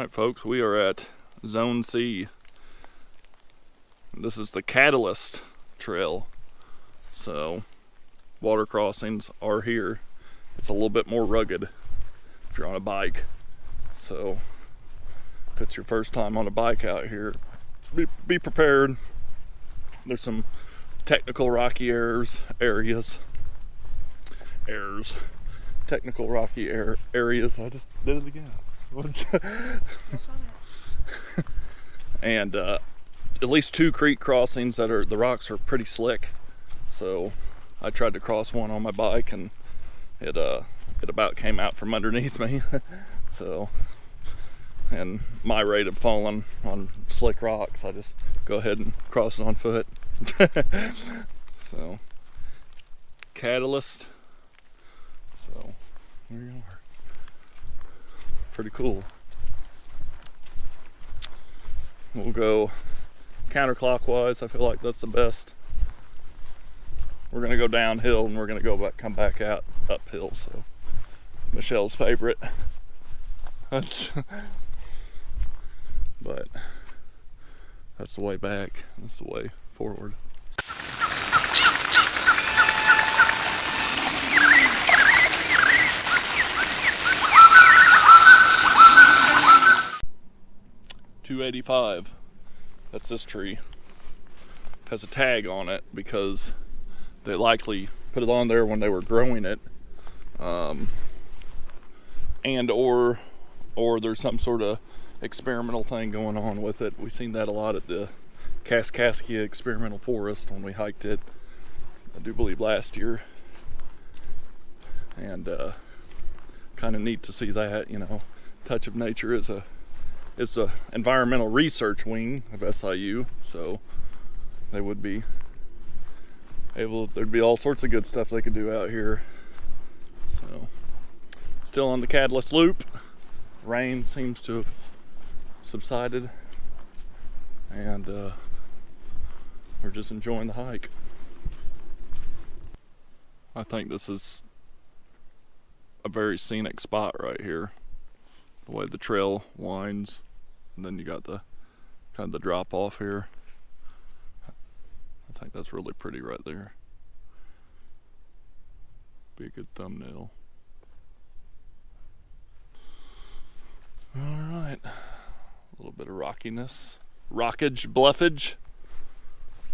Alright folks, we are at Zone C. This is the Catalyst Trail. So, water crossings are here. It's a little bit more rugged if you're on a bike. So, if it's your first time on a bike out here, be prepared. There's some technical rocky areas. Technical rocky areas. I just did it again. And at least 2 creek crossings that the rocks are pretty slick. So I tried to cross one on my bike and it about came out from underneath me. So, and my rate of falling on slick rocks, I just go ahead and cross it on foot. So, Catalyst. So, here you are. Pretty cool. We'll go counterclockwise. I feel like that's the best. We're gonna go downhill and we're gonna come back out uphill. So, Michelle's favorite. But that's the way back. That's the way forward. .285. That's this tree. Has a tag on it because they likely put it on there when they were growing it, and or there's some sort of experimental thing going on with it. We've seen that a lot at the Kaskaskia Experimental Forest when we hiked it, I do believe last year, and kind of neat to see that. You know, Touch of Nature is a environmental research wing of SIU, so they would be able, there'd be all sorts of good stuff they could do out here. So, still on the Catalyst Loop. Rain seems to have subsided, and we're just enjoying the hike. I think this is a very scenic spot right here. The way the trail winds, and then you got the kind of the drop off here. I think that's really pretty right there. Be a good thumbnail. Alright, a little bit of rockiness, bluffage,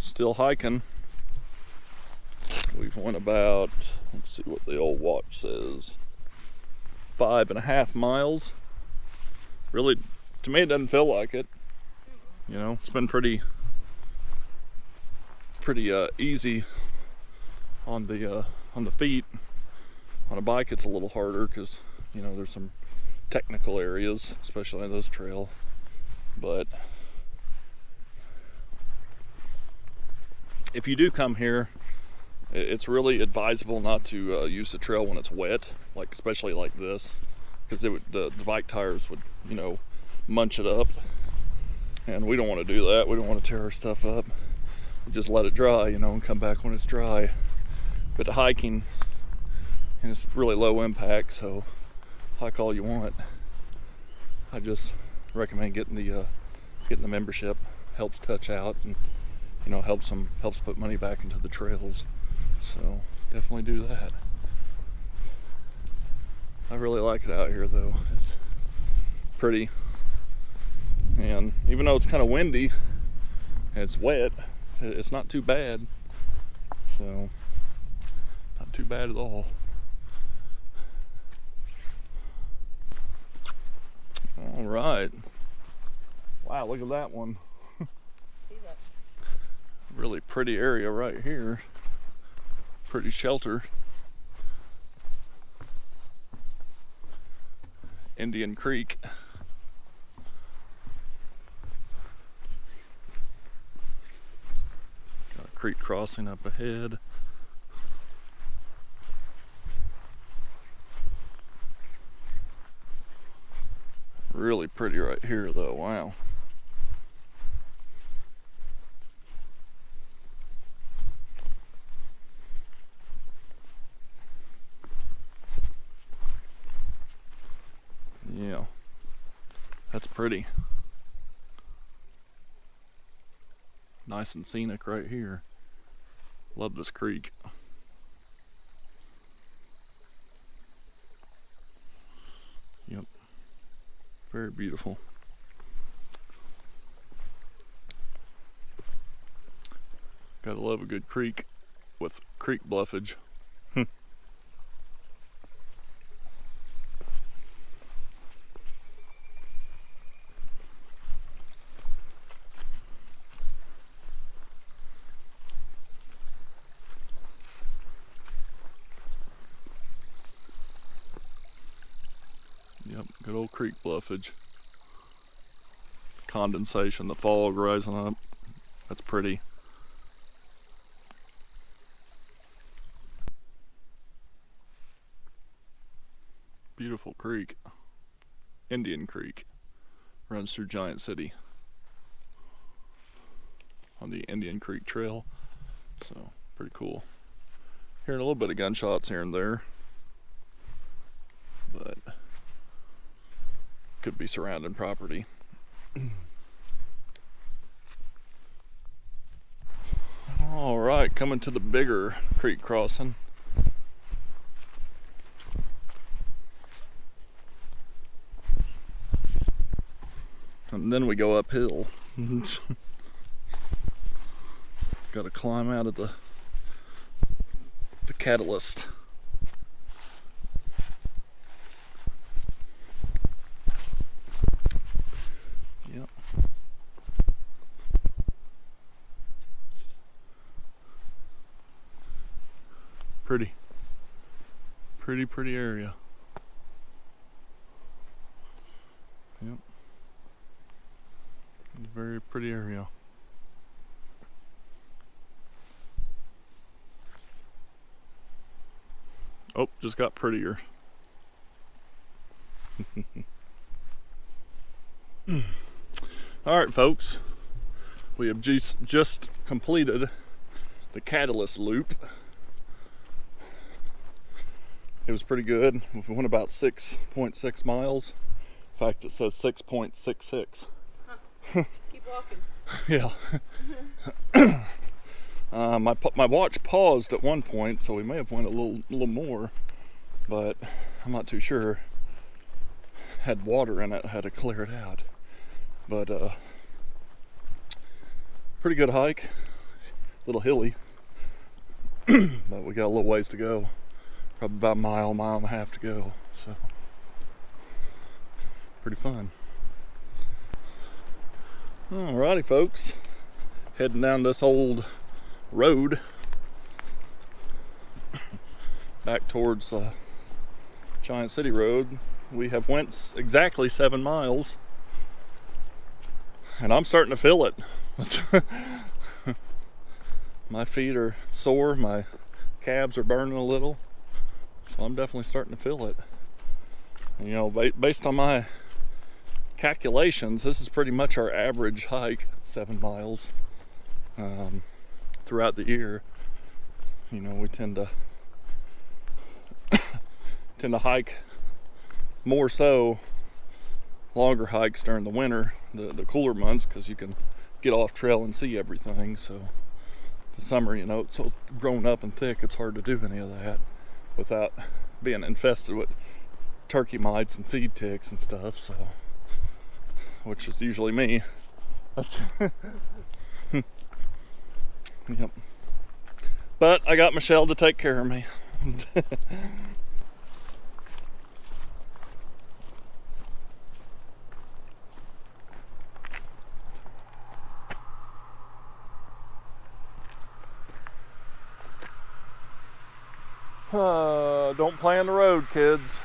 still hiking. We've went about, let's see what the old watch says, 5.5 miles. Really, to me it doesn't feel like it. You know, it's been pretty easy on the feet. On a bike it's a little harder because, you know, there's some technical areas, especially on this trail. But if you do come here, it's really advisable not to use the trail when it's wet, like especially like this, because the bike tires would, you know, munch it up, and we don't want to do that. We don't want to tear our stuff up. We just let it dry, you know, and come back when it's dry. But the hiking, and it's really low impact, so hike all you want. I just recommend getting the membership. Helps Touch out, and, you know, helps put money back into the trails. So definitely do that. I really like it out here though. It's pretty, and even though it's kind of windy and it's wet, it's not too bad. So not too bad at all. All right. Wow, look at that one. Really pretty area right here. Pretty shelter. Indian Creek. Got a creek crossing up ahead. Really pretty right here though, wow. Yeah. That's pretty. Nice and scenic right here. Love this creek. Yep. Very beautiful. Gotta love a good creek with creek bluffage. Yep, good old creek bluffage. Condensation, the fog rising up. That's pretty. Beautiful creek. Indian Creek runs through Giant City on the Indian Creek Trail. So, pretty cool. Hearing a little bit of gunshots here and there, but could be surrounding property. All right, coming to the bigger creek crossing. And then we go uphill. Got to climb out of the catalyst. Yep. Pretty area. Yep. Very pretty area. Oh, just got prettier. All right, folks. We have just completed the catalyst loop. It was pretty good. We went about 6.6 miles. In fact, it says 6.66. Huh. Keep walking. Yeah. My watch paused at one point, so we may have went a little more, but I'm not too sure. Had water in it, had to clear it out. But pretty good hike. A little hilly, but we got a little ways to go. Probably about a mile and a half to go. So pretty fun. Alrighty, folks. Heading down this old road back towards the Giant City Road. We have went exactly 7 miles, and I'm starting to feel it. My feet are sore, my calves are burning a little, so I'm definitely starting to feel it. And, you know, based on my calculations, this is pretty much our average hike, 7 miles throughout the year. You know, we tend to hike more so longer hikes during the winter, the cooler months, because you can get off trail and see everything. So the summer, you know, it's so grown up and thick, it's hard to do any of that without being infested with turkey mites and seed ticks and stuff. So, which is usually me. Yep. But I got Michelle to take care of me. Don't play on the road, kids.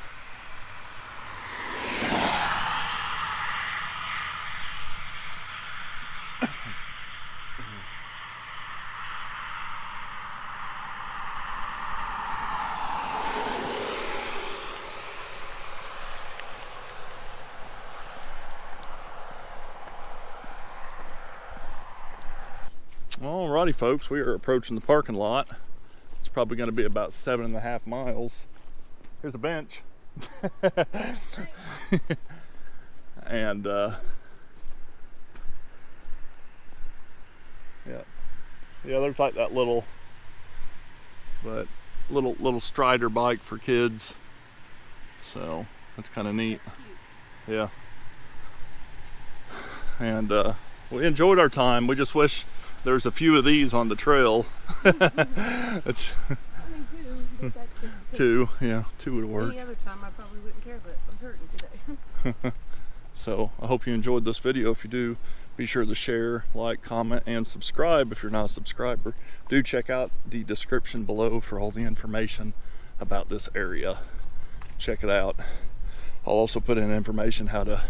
Alrighty, folks, we are approaching the parking lot. It's probably going to be about 7.5 miles. Here's a bench. And yeah, there's like that little Strider bike for kids. So that's kind of neat. Yeah. And we enjoyed our time. We just wish there was a few of these on the trail. It's two would work. Any other time I probably wouldn't care, but I'm hurting today. So I hope you enjoyed this video. If you do, be sure to share, like, comment, and subscribe if you're not a subscriber. Do check out the description below for all the information about this area. Check it out. I'll also put in information how to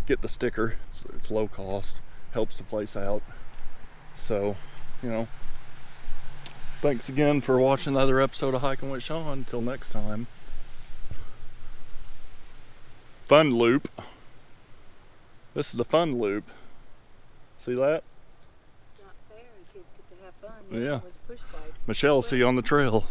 get the sticker. It's low cost, helps the place out. So, thanks again for watching another episode of Hiking with Shawn. Until next time. Fun loop. This is the fun loop. See that? It's not fair. The kids get to have fun. Yeah. It was push bike. Michelle, see you on the trail.